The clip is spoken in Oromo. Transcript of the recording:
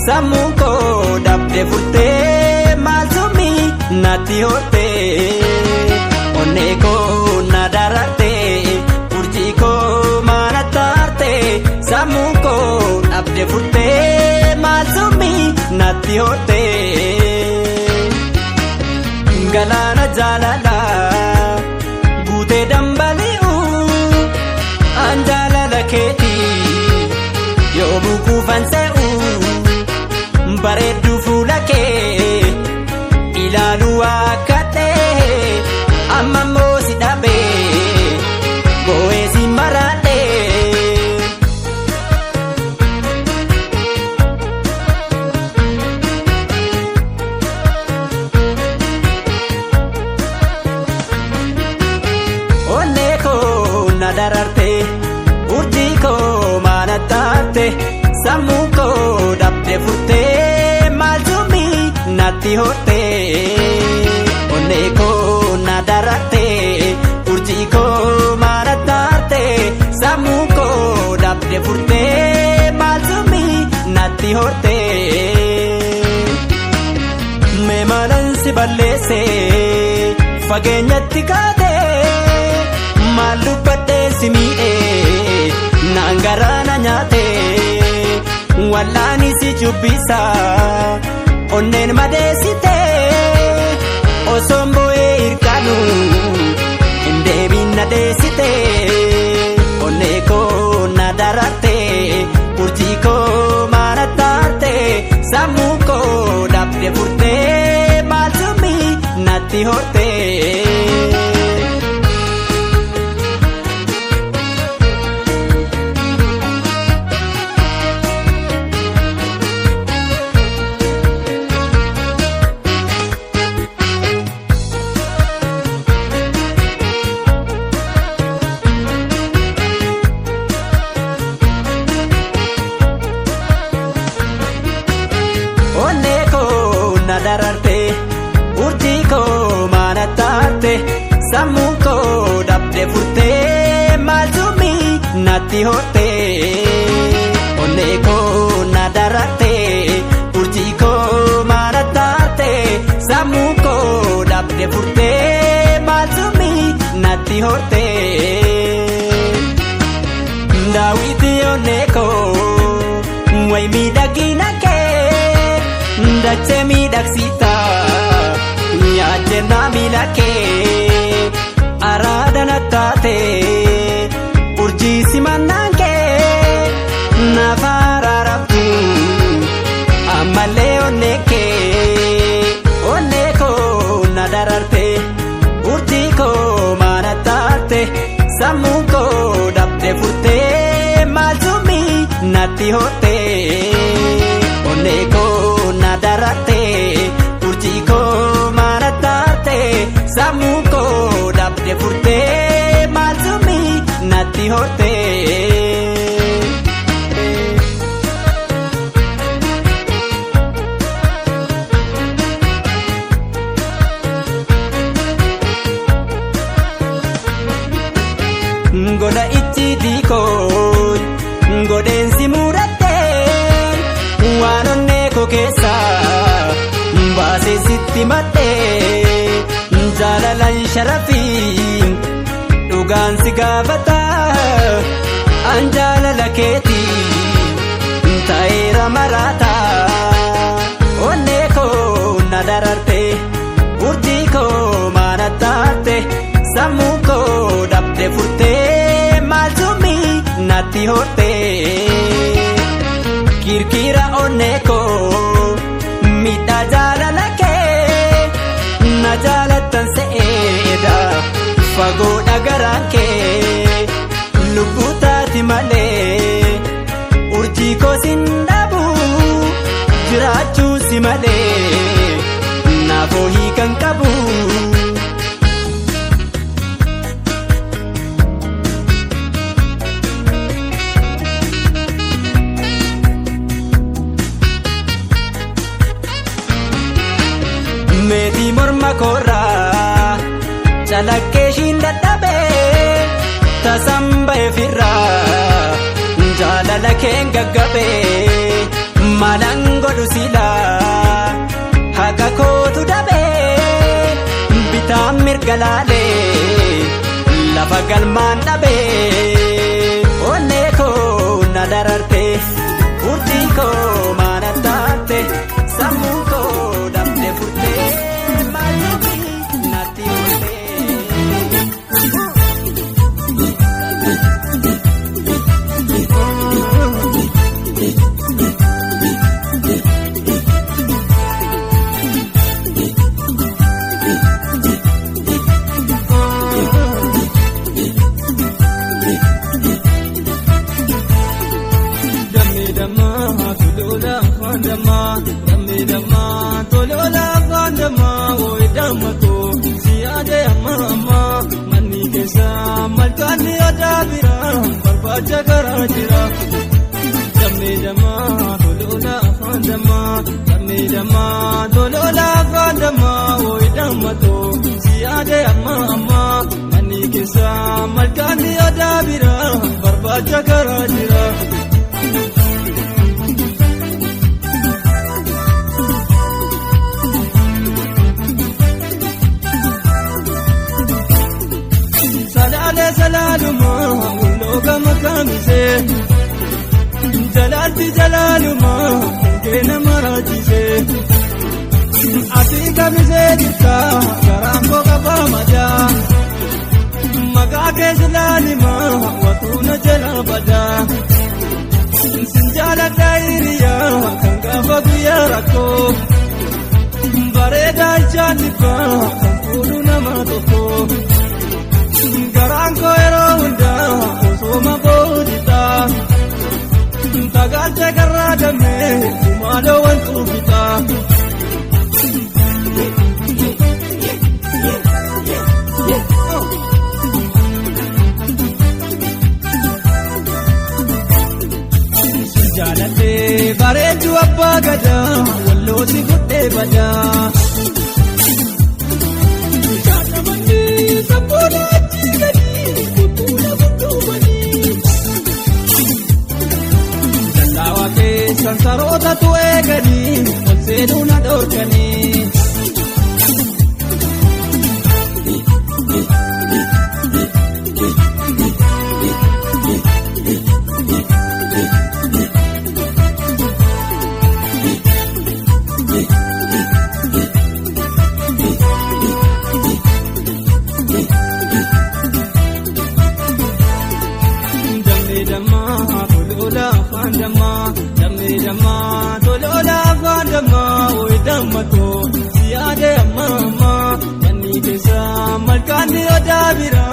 sammuu koo dhabdee furtee maal summii natti hortee onnee koo na darartee urjii koo maana taartee sammuu koo dhabdee furtee maal summii natti hortee galaana jaalalaa guutee dambali'uu an jaalala keetii yoo bukuufan se'uu bareedduu fuula kee ilaaluu akka ta'e amma immoo si dhabee boo'ee si maraadhee. Onnee koo na darartee urjii koo maana taate sammuu koo dhabdee furtee maal summii natti hortee onnee koo na darartee urjii koo maana taate sammuu koo dhabdee furtee maal summii natti hortee mee maalan si balleessee fageenyatti kaatee maal dubbadhee si miidhee naan garaana nyaatee wallaani si jubbisa onneen madeessitee osoon boo'ee hirkaanu hin deebiin na deessitee onnee koo na darartee urjii koo maana taartee sammuu koo dhabdee furtee maal summii natti hortee. Onnee koo na darartee urjii koo maana taate sammuu koo dhabdee furtee maal summii natti hortee onnee koo na darartee urjii koo maana taate sammuu koo dhabdee furtee maal summii natti hortee daawwitii onnee koo way miidhagina dachee miidhagsita yaajjennaa miila kee araada na taate urjii simannaan kee naaf araarabdu ammallee onnee koo na darartee urjii koo maana taate sammuu koo dhabdee furtee maal summii natti hortee onnee koo na darartee urjii koo maana taate sammuu koo dhabdee furtee maal summii natti hortee. Goda icciitii koo godheensi murattee waan onnee koo keessaa baasee sitti madhee jaalalaan sharafii dhugaan si gaafata an jaalala keetii ta'eera maraata onnee koo na darartee urjii koo maana taate sammuu koo dhabdee furtee maal summii natti hortee kirkira onnee koo miidhaa jaalala kee na jaalattan se'eedha fagoodha garaan kee lubbuu taati malee urjii koo sin dhabu jiraachuu si malee naafoo hiikan qabu. Meetii morma koorraa calaqqeeshiin dadhabee tasamba'ee firraa jaalala keen gaggabee mala galaalee lafa galmaan dhabee onnee koo na dararte urjii koo maana taate sammuu koo dhabdee furtee maatii natti murtee. Tolola fandama woy damako siade amma manni kesa malkani adabira barbacha garajira damma tolola fandama woy damako siade amma manni kesa malkani adabira barbacha garajira. Salaluma uloga makamise jalalti jalaluma kena marajise ati kamise dikka garambo kabamaja magake jalalima watuna jalabada sinjala dairiya kanga guyarako bareda janipa kampuru namatoko Garanko ero unda osoma bodita Tagalte garradame umalo wantu bita Jalate bareedu abba gada wallo si gutte bada Jatamani sapona Sansarota tu egani, olseduna dorkani. Damma tolola fandama woy damako siade amma manni kesa malkani adabira